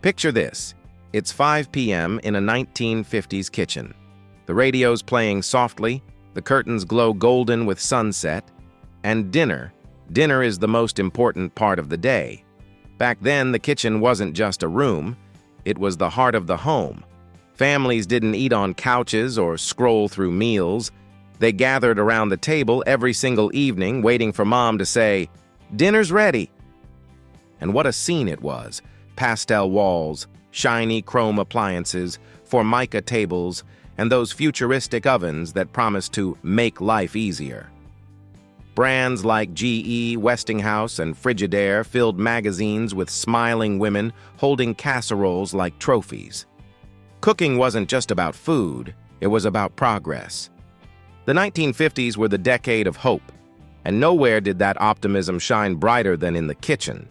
Picture this. It's 5 p.m. in a 1950s kitchen. The radio's playing softly, the curtains glow golden with sunset, and dinner. Dinner is the most important part of the day. Back then, the kitchen wasn't just a room, it was the heart of the home. Families didn't eat on couches or scroll through meals. They gathered around the table every single evening, waiting for Mom to say, "Dinner's ready." And what a scene it was. Pastel walls, shiny chrome appliances, Formica tables, and those futuristic ovens that promised to make life easier. Brands like GE, Westinghouse, and Frigidaire filled magazines with smiling women holding casseroles like trophies. Cooking wasn't just about food, it was about progress. The 1950s were the decade of hope, and nowhere did that optimism shine brighter than in the kitchen.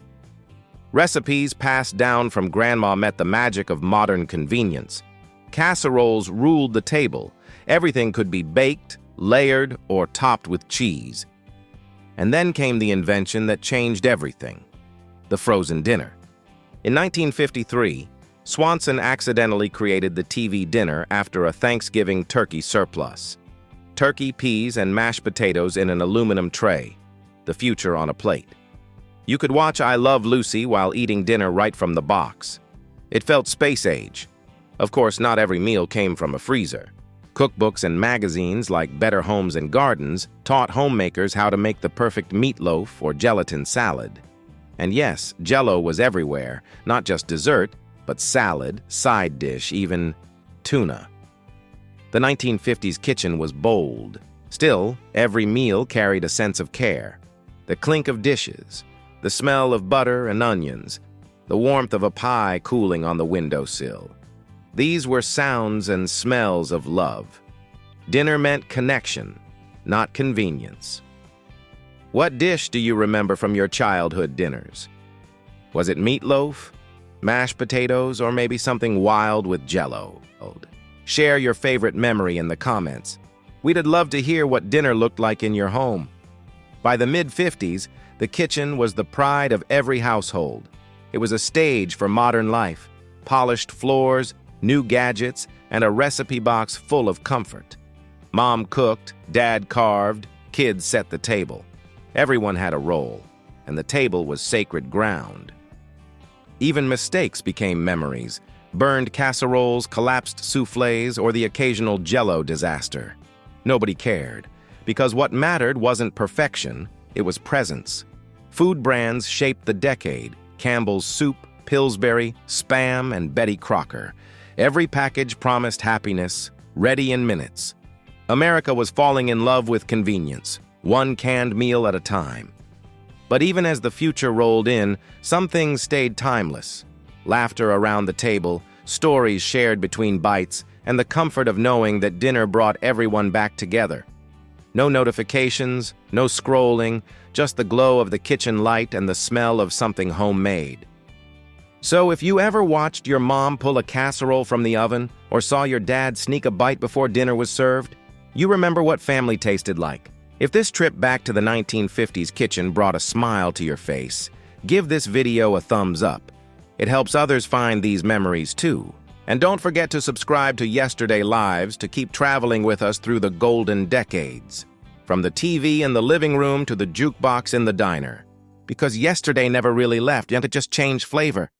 Recipes passed down from grandma met the magic of modern convenience. Casseroles ruled the table. Everything could be baked, layered, or topped with cheese. And then came the invention that changed everything: the frozen dinner. In 1953, Swanson accidentally created the TV dinner after a Thanksgiving turkey surplus. Turkey, peas, and mashed potatoes in an aluminum tray. The future on a plate. You could watch I Love Lucy while eating dinner right from the box. It felt space age. Of course, not every meal came from a freezer. Cookbooks and magazines like Better Homes and Gardens taught homemakers how to make the perfect meatloaf or gelatin salad. And yes, Jell-O was everywhere, not just dessert, but salad, side dish, even tuna. The 1950s kitchen was bold. Still, every meal carried a sense of care. The clink of dishes, the smell of butter and onions, the warmth of a pie cooling on the windowsill. These were sounds and smells of love. Dinner meant connection, not convenience. What dish do you remember from your childhood dinners? Was it meatloaf, mashed potatoes, or maybe something wild with Jell-O? Share your favorite memory in the comments. We'd love to hear what dinner looked like in your home. By the mid-50s, the kitchen was the pride of every household. It was a stage for modern life, polished floors, new gadgets, and a recipe box full of comfort. Mom cooked, Dad carved, kids set the table. Everyone had a role, and the table was sacred ground. Even mistakes became memories: burned casseroles, collapsed soufflés, or the occasional Jell-O disaster. Nobody cared, because what mattered wasn't perfection, it was presence. Food brands shaped the decade: Campbell's Soup, Pillsbury, Spam, and Betty Crocker. Every package promised happiness, ready in minutes. America was falling in love with convenience, one canned meal at a time. But even as the future rolled in, some things stayed timeless. Laughter around the table, stories shared between bites, and the comfort of knowing that dinner brought everyone back together. No notifications, no scrolling, just the glow of the kitchen light and the smell of something homemade. So if you ever watched your mom pull a casserole from the oven or saw your dad sneak a bite before dinner was served, you remember what family tasted like. If this trip back to the 1950s kitchen brought a smile to your face, give this video a thumbs up. It helps others find these memories too. And don't forget to subscribe to Yesterday Lives to keep traveling with us through the golden decades. From the TV in the living room to the jukebox in the diner. Because yesterday never really left, yet it just changed flavor.